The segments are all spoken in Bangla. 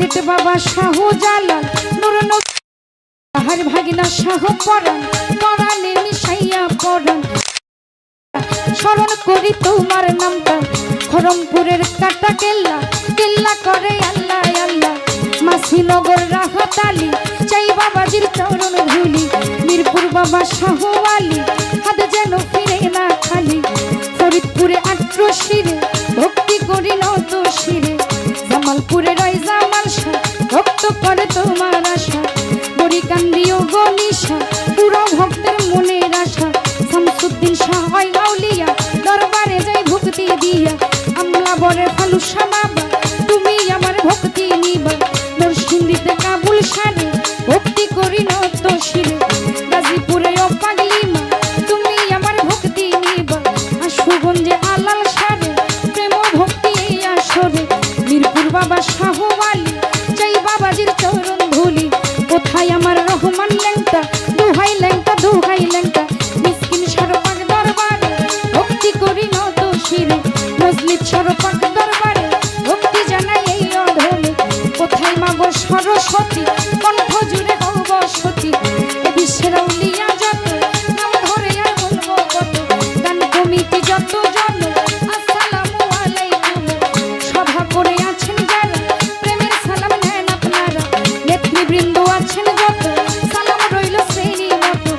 সিলেট বাবা শাহজালাল নূর নবীর ভাগিনা শাহ পরাণ পরাণে মিশাইয়া পরাণ স্মরণ করি তোমার নামটা খরমপুরের কাটা কেল্লা কেল্লা করে আল্লাহ আল্লাহ মাসিনগর রাহত আলী চাই বাবাজির চরণ ধুলি মিরপুর বাবা শাহ আলী হাত যেন ফিরে না খালি ফরিদপুরে আট্রশিরে ভক্তি করি নত শিরে জামালপুরে রয় জামাল শাহ ভক্ত করে তোমার আশা বরিকান্দিও গনিশা পুরো ভক্তের মনের আশা শামসুদ্দিন শাহ আউলিয়া দরবারে যাই ভক্তি দিয়া আমলা বরে ফালুসা বাবা তুমি আমার ভক্তি নিবা নরসিংদীতে কাবুল সারে ভক্তি করি নত শিরে গাজীপুরে ও পাগলিমা তুমি আমার ভক্তি নিবা আশুগঞ্জে আলাল সারে প্রেম ভক্তি এই আসরে মিরপুর বাবা শাহ আলী চাই বাবাজির চরণ ধুলি কোথায় আমার রহমান ল্যাংটা দুহাই ল্যাংটা দুহাই ল্যাংটা মিসকিন সরপাক দরবারে ভক্তি করি নত শিরে মজলিদ সরপাক দরবারে ভক্তি জানাই এই অধমে কোথায় মাগো সরস্বতী কণ্ঠ জুড়ে হব সতী এ বিশ্বের আউলিয়া যত নাম ধরে আর বলবো কত গান কমিটি যত জন আসসালামু আলাইকুম সভা করে আছেন যারা প্রেমের সালাম নেন আপনারা নেতৃবৃন্দ আছেন যত সালাম রইল শ্রেণী মতো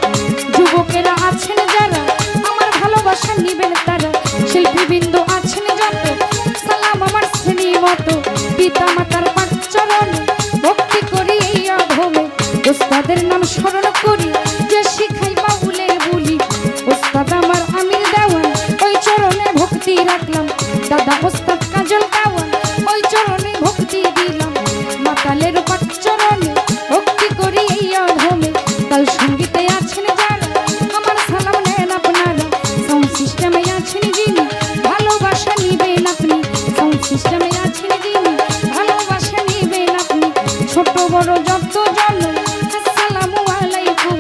যুবকেরা আছেন যারা আমার ভালোবাসা নিবেন তারা শিল্পীবৃন্দ আছেন যত সালাম আমার শ্রেণী মতো পিতা মাতার পাক চরণে ভক্তি করি এই অধমে ওস্তাদের নাম স্মরণ করি যে শিখাই বাউলের বুলি ওস্তাদ আমার আমির দেওয়ান ওই চরণে ভক্তি রাখলাম দাদা ওস্তাদ কাজল দেওয়ান ওই চরণে ভক্তি দিলাম মাতালের পাক চরণে ভক্তি করি এই অধমে কাল সঙ্গীতে আছেন যারা আমার সালাম নেন আপনারা সাউন্ড সিস্টেমে আছেন যিনি ভালোবাসা নিবেন আপনি সাউন্ড সিস্টেমে আছেন যিনি ভালোবাসা নিবেন আপনি ছোট বড় যত জন আসসালামু আলাইকুম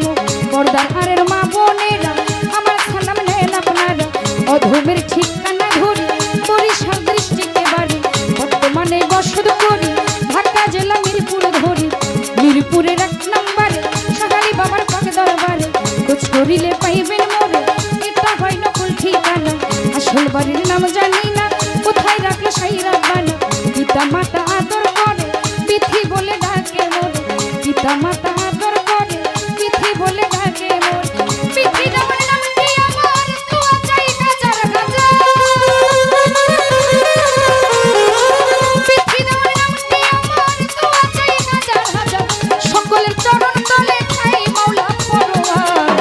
পর্দার আরের মা বোনেরা আমার সালাম নেন আপনারা অধমের ঠিকানা ধরে বরিশাল ডিস্ট্রিক্টে বাড়ি বর্তমানে বসত করি ঢাকা জেলা মিরপুর ধরি মিরপুরের 1 নম্বরে সহারি বাবার পাক দরবারে খোঁজ করিলে পাইবেন মোরে এটা হয় নকল ঠিকানা আসল বাড়ির নাম জানি না কোথায় রাখলো সাইরা বানা পিতা মাতা আদর করে তিথি বলে ডাকে মোরে পিতা মাতা আদর করে তিথি বলে ডাকে মোরে পিথি নামের নামটি আমার তুয়া চাই হাজার হাজার পিথি নামের নামটি আমার তুয়া চাই হাজার হাজার সকলের চরণ তলে খাই মাওলা পরোয়ার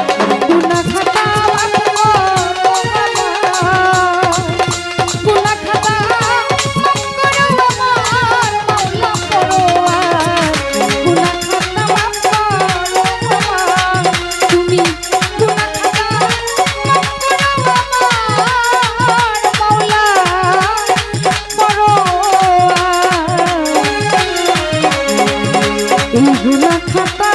গুনাহ খাতা মাফ করো আমার গুনাহ খাতা মাফ করো আমার মাওলা পরোয়ার গুনাহ খাতা মাফ করো আমার তুমি গুনাহ খাতা মাফ করো আমার মাওলা পরোয়ার এই গুনাহ খাতা